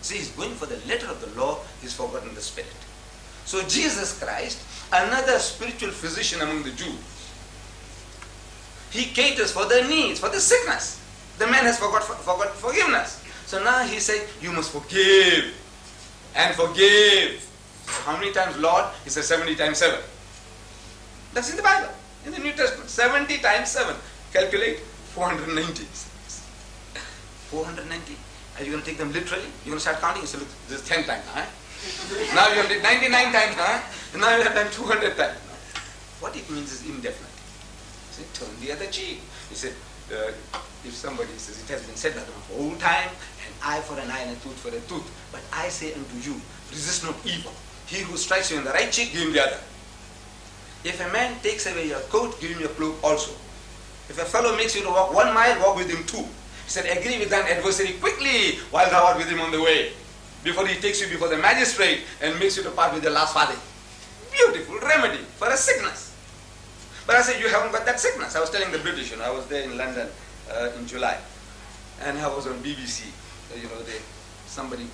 Speaker 9: See, he's going for the letter of the law, he's forgotten the spirit. So Jesus Christ, another spiritual physician among the Jews, he caters for their needs, for the sickness. The man has forgot forgiveness. So now he says, you must forgive and forgive. How many times, Lord? He says 70 times 7. That's in the Bible, in the New Testament. 70 times 7. Calculate 490. 490. Are you going to take them literally? You're going to start counting? You say, look, this is 10 times now. Now you have done 99 times now. And now you have done 200 times. What it means is indefinite. See, turn the other cheek. He said, if somebody says, it has been said that for all time, an eye for an eye and a tooth for a tooth. But I say unto you, resist not evil. He who strikes you in the right cheek, give him the other. If a man takes away your coat, give him your cloak also. If a fellow makes you to walk 1 mile, walk with him 2. He said, agree with thine adversary quickly while thou art with him on the way, before he takes you before the magistrate and makes you to part with your last farthing. Beautiful remedy for a sickness. But I said, you haven't got that sickness. I was telling the British, I was there in London in July, and I was on BBC. Somebody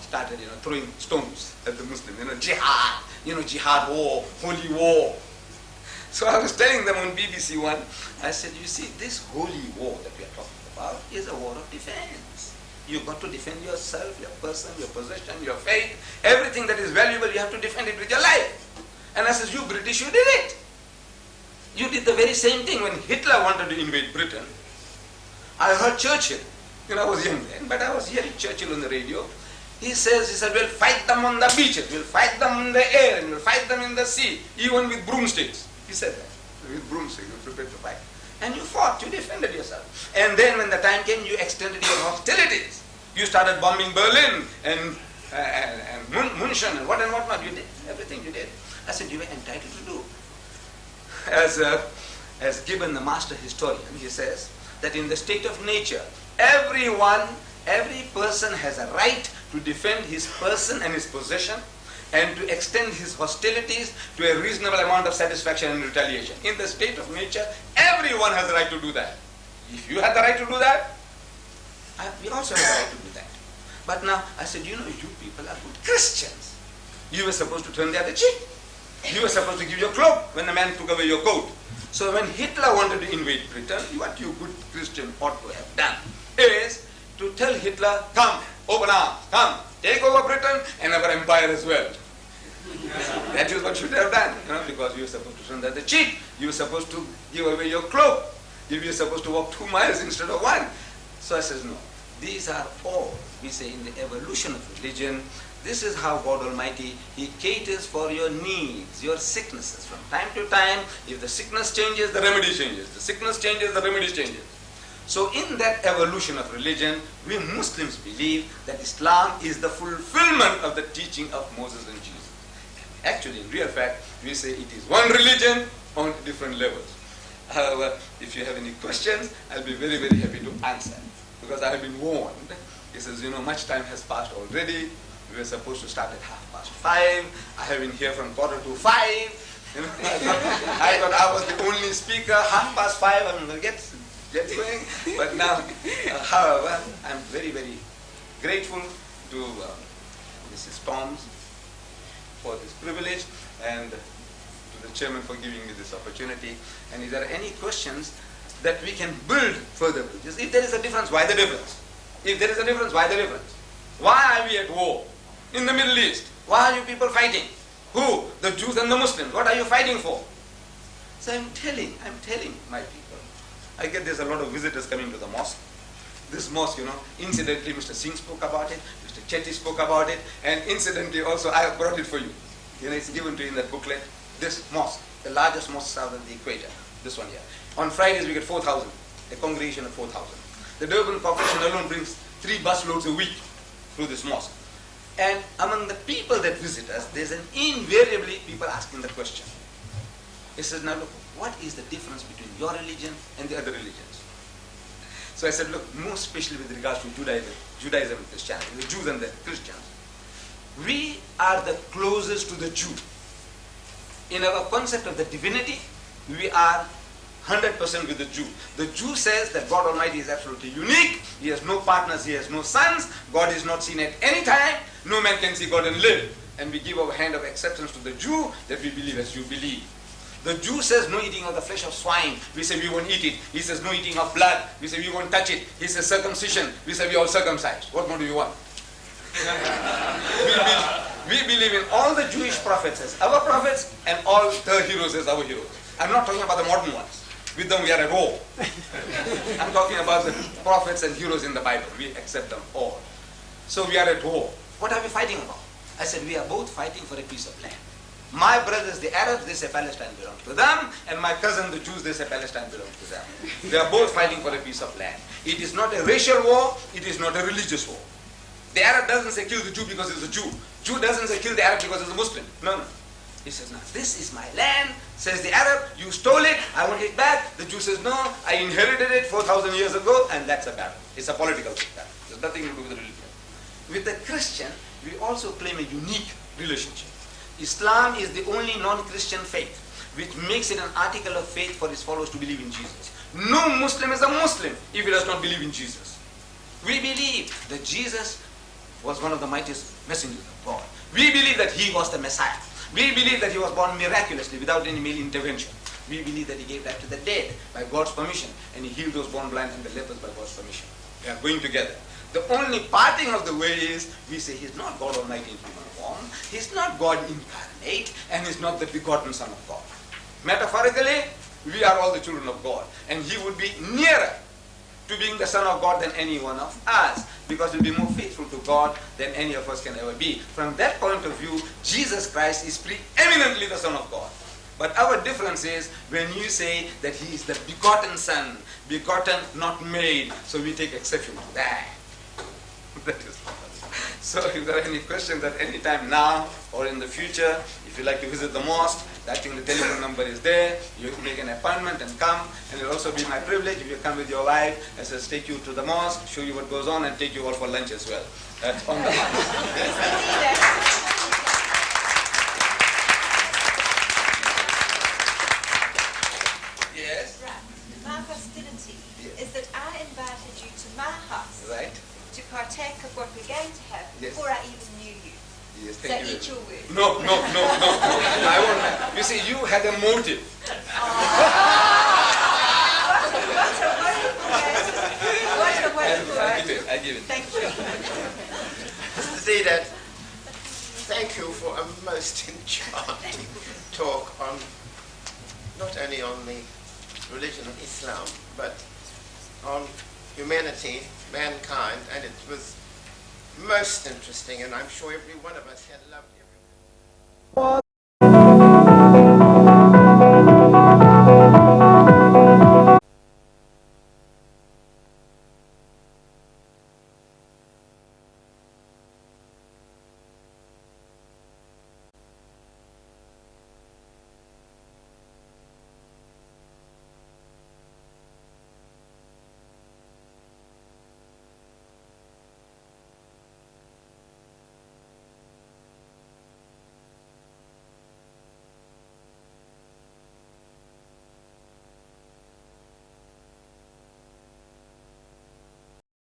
Speaker 9: started, throwing stones at the Muslims. Jihad, jihad war, holy war. So I was telling them on BBC One, I said, you see, this holy war that we are talking about is a war of defense. You've got to defend yourself, your person, your possession, your faith, everything that is valuable, you have to defend it with your life. And I said, you British, you did it. You did the very same thing when Hitler wanted to invade Britain. I heard Churchill, I was young then, but I was hearing Churchill on the radio. He said, we'll fight them on the beaches, we'll fight them in the air, and we'll fight them in the sea, even with broomsticks. He said that, with broomsticks, you're prepared to fight. And you fought, you defended yourself. And then when the time came, you extended your hostilities. You started bombing Berlin and München and whatnot. You did everything you did. I said, you were entitled to do. As Gibbon, the master historian, he says that in the state of nature, every person has a right to defend his person and his possession and to extend his hostilities to a reasonable amount of satisfaction and retaliation. In the state of nature, everyone has the right to do that. If you had the right to do that, we also have the right to do that. But now, I said, you people are good Christians. You were supposed to turn the other cheek. You were supposed to give your cloak when the man took away your coat. So when Hitler wanted to invade Britain, what you good Christian ought to have done is to tell Hitler, come, open arms, come, take over Britain and our empire as well. That is what you should have done, because you were supposed to turn the other cheek. You were supposed to give away your cloak. You were supposed to walk 2 miles instead of 1. So I says, no. These are all, we say, in the evolution of religion. This is how God Almighty, He caters for your needs, your sicknesses. From time to time, if the sickness changes, the remedy changes. The sickness changes, the remedy changes. So in that evolution of religion, we Muslims believe that Islam is the fulfillment of the teaching of Moses and Jesus. Actually, in real fact, we say it is one religion on different levels. However, if you have any questions, I'll be very, very happy to answer. Because I have been warned. He says, much time has passed already. We were supposed to start at 5:30. I have been here from 4:45. You know, I thought I was the only speaker. 5:30, I'm going to get going. But now, however, I'm very, very grateful to Mrs. Toms for this privilege and to the chairman for giving me this opportunity. And if there are any questions that we can build further bridges, if there is a difference, why the difference? If there is a difference, why the difference? Why are we at war in the Middle East? Why are you people fighting? Who? The Jews and the Muslims. What are you fighting for? So I'm telling my people. I get there's a lot of visitors coming to the mosque. This mosque, you know, incidentally Mr. Singh spoke about it, Mr. Chetty spoke about it, and incidentally also I have brought it for you. You know, it's given to you in that booklet. This mosque, the largest mosque south of the equator, this one here. On Fridays we get 4,000, a congregation of 4,000. The Durban Corporation alone brings 3 busloads a week through this mosque. And among the people that visit us, there's an invariably people asking the question. He says, now look, what is the difference between your religion and the other religions? So I said, look, most especially with regards to Judaism and Christianity, the Jews and the Christians, we are the closest to the Jew. In our concept of the divinity, we are 100% with the Jew. The Jew says that God Almighty is absolutely unique. He has no partners, he has no sons. God is not seen at any time. No man can see God and live. And we give our hand of acceptance to the Jew that we believe as you believe. The Jew says no eating of the flesh of swine. We say we won't eat it. He says no eating of blood. We say we won't touch it. He says circumcision. We say we all circumcised. What more do you want? we believe in all the Jewish prophets as our prophets and all the heroes as our heroes. I'm not talking about the modern ones. With them we are at war. I'm talking about the prophets and heroes in the Bible. We accept them all. So we are at war. What are we fighting about? I said we are both fighting for a piece of land. My brothers, the Arabs, they say Palestine belongs to them, and my cousin, the Jews, they say Palestine belongs to them. They are both fighting for a piece of land. It is not a racial war, it is not a religious war. The Arab doesn't say kill the Jew because he's a Jew. Jew doesn't say kill the Arab because he's a Muslim. No, no. He says, now this is my land, says the Arab, you stole it, I want it back. The Jew says, no, I inherited it 4,000 years ago, and that's a battle. It's a political battle. There's nothing to do with religion. With the Christian, we also claim a unique relationship. Islam is the only non-Christian faith which makes it an article of faith for its followers to believe in Jesus. No Muslim is a Muslim if he does not believe in Jesus. We believe that Jesus was one of the mightiest messengers of God. We believe that he was the Messiah. We believe that he was born miraculously without any male intervention. We believe that he gave life to the dead by God's permission, and he healed those born blind and the lepers by God's permission. We are going together. The only parting of the way is we say he's not God Almighty in human form, he's not God incarnate, and he's not the begotten Son of God. Metaphorically, we are all the children of God, and he would be nearer to being the Son of God than any one of us, because he'll be more faithful to God than any of us can ever be. From that point of view, Jesus Christ is preeminently the Son of God. But our difference is when you say that he is the begotten Son, begotten, not made, so we take exception to that. That is all. So if there are any questions at any time now or in the future, if you like to visit the mosque, I think the telephone number is there. You can make an appointment and come, and it'll also be my privilege if you come with your wife, I says take you to the mosque, show you what goes on, and take you all for lunch as well. That's on the Yes?
Speaker 3: Right. My hostility is that I invited you to my house.
Speaker 9: Right.
Speaker 3: To partake of what we're going to have before I even knew you.
Speaker 9: Yes,
Speaker 3: So
Speaker 9: thank you.
Speaker 3: eat your words.
Speaker 9: No. I won't. You see, you had a motive.
Speaker 3: What a wonderful word.
Speaker 9: I give it.
Speaker 3: Thank you.
Speaker 10: Mr. Deedat, thank you for a most enchanting talk on not only on the religion of Islam, but on humanity, mankind, and it was most interesting, and I'm sure every one of us had loved it.